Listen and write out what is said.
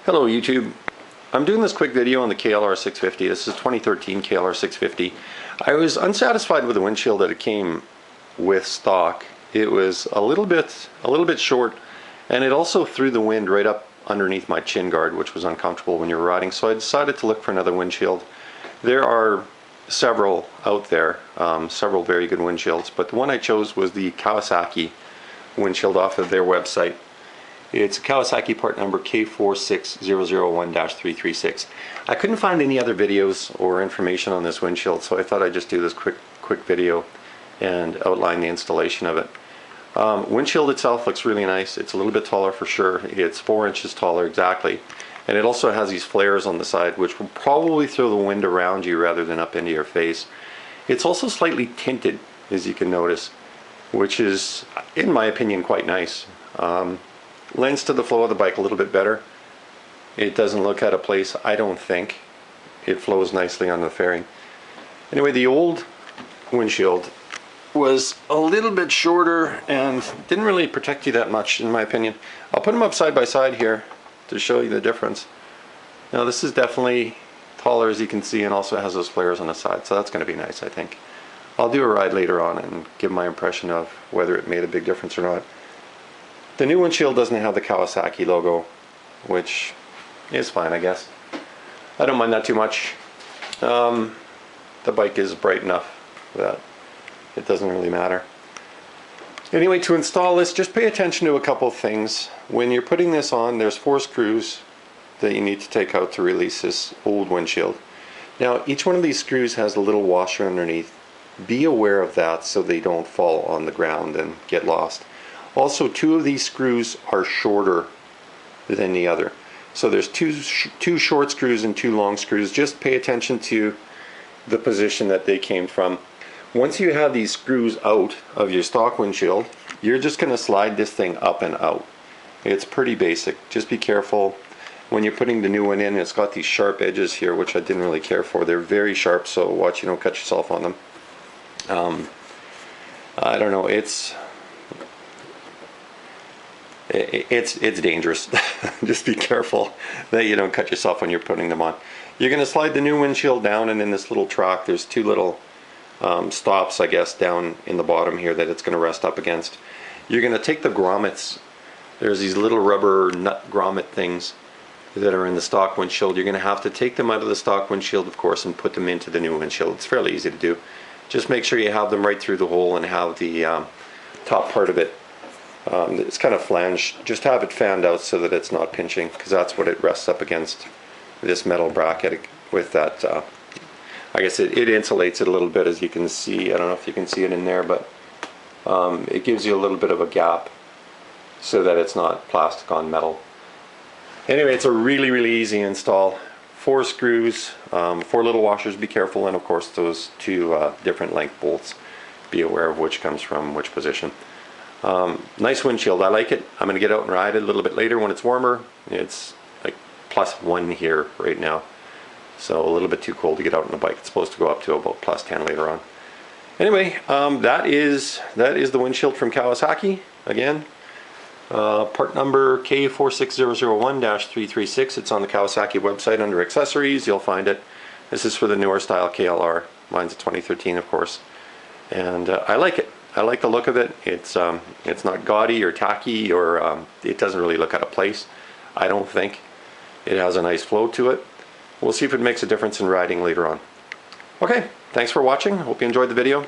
Hello YouTube. I'm doing this quick video on the KLR 650. This is 2013 KLR 650. I was unsatisfied with the windshield that it came with stock. It was a little bit short, and it also threw the wind right up underneath my chin guard, which was uncomfortable when you were riding. So I decided to look for another windshield. There are several out there, several very good windshields, but the one I chose was the Kawasaki windshield off of their website. It's Kawasaki part number K46001-336. I couldn't find any other videos or information on this windshield, so I thought I'd just do this quick video and outline the installation of it. Windshield itself looks really nice. It's a little bit taller for sure. It's 4 inches taller exactly. And it also has these flares on the side, which will probably throw the wind around you rather than up into your face. It's also slightly tinted, as you can notice, which is, in my opinion, quite nice. Lends to the flow of the bike a little bit better. It doesn't look out of place, I don't think. It flows nicely on the fairing. Anyway, the old windshield was a little bit shorter and didn't really protect you that much, in my opinion. I'll put them up side by side here to show you the difference. Now this is definitely taller, as you can see, and also has those flares on the side, so that's going to be nice, I think. I'll do a ride later on and give my impression of whether it made a big difference or not. The new windshield doesn't have the Kawasaki logo, which is fine, I guess. I don't mind that too much. The bike is bright enough that it doesn't really matter. Anyway, to install this, just pay attention to a couple of things. When you're putting this on, there's 4 screws that you need to take out to release this old windshield. Now, each one of these screws has a little washer underneath. Be aware of that so they don't fall on the ground and get lost. Also, 2 of these screws are shorter than the other. So there's two short screws and 2 long screws. Just pay attention to the position that they came from. Once you have these screws out of your stock windshield, you're just going to slide this thing up and out. It's pretty basic. Just be careful when you're putting the new one in. It's got these sharp edges here, which I didn't really care for. They're very sharp, so watch you don't cut yourself on them. I don't know, it's dangerous. Just be careful that you don't cut yourself when you're putting them on. You're going to slide the new windshield down, and in this little track there's 2 little stops, I guess, down in the bottom here that it's going to rest up against. You're going to take the grommets. There's these little rubber nut grommet things that are in the stock windshield. You're going to have to take them out of the stock windshield, of course, and put them into the new windshield. It's fairly easy to do. Just make sure you have them right through the hole and have the top part of it, it's kind of flanged. Just have it fanned out so that it's not pinching, because that's what it rests up against, this metal bracket with that. I guess it insulates it a little bit, as you can see. I don't know if you can see it in there, but it gives you a little bit of a gap so that it's not plastic on metal. Anyway, it's a really easy install. 4 screws, 4 little washers, be careful, and of course those 2 different length bolts. Be aware of which comes from which position. Nice windshield, I like it. I'm going to get out and ride it a little bit later when it's warmer. It's like +1 here right now, so a little bit too cold to get out on the bike. It's supposed to go up to about +10 later on. Anyway, that is the windshield from Kawasaki. Again, part number K46001-336. It's on the Kawasaki website under Accessories. You'll find it. This is for the newer style KLR. Mine's a 2013, of course, and I like it. I like the look of it. It's not gaudy or tacky, or it doesn't really look out of place, I don't think. It has a nice flow to it. We'll see if it makes a difference in riding later on. Okay, thanks for watching. Hope you enjoyed the video.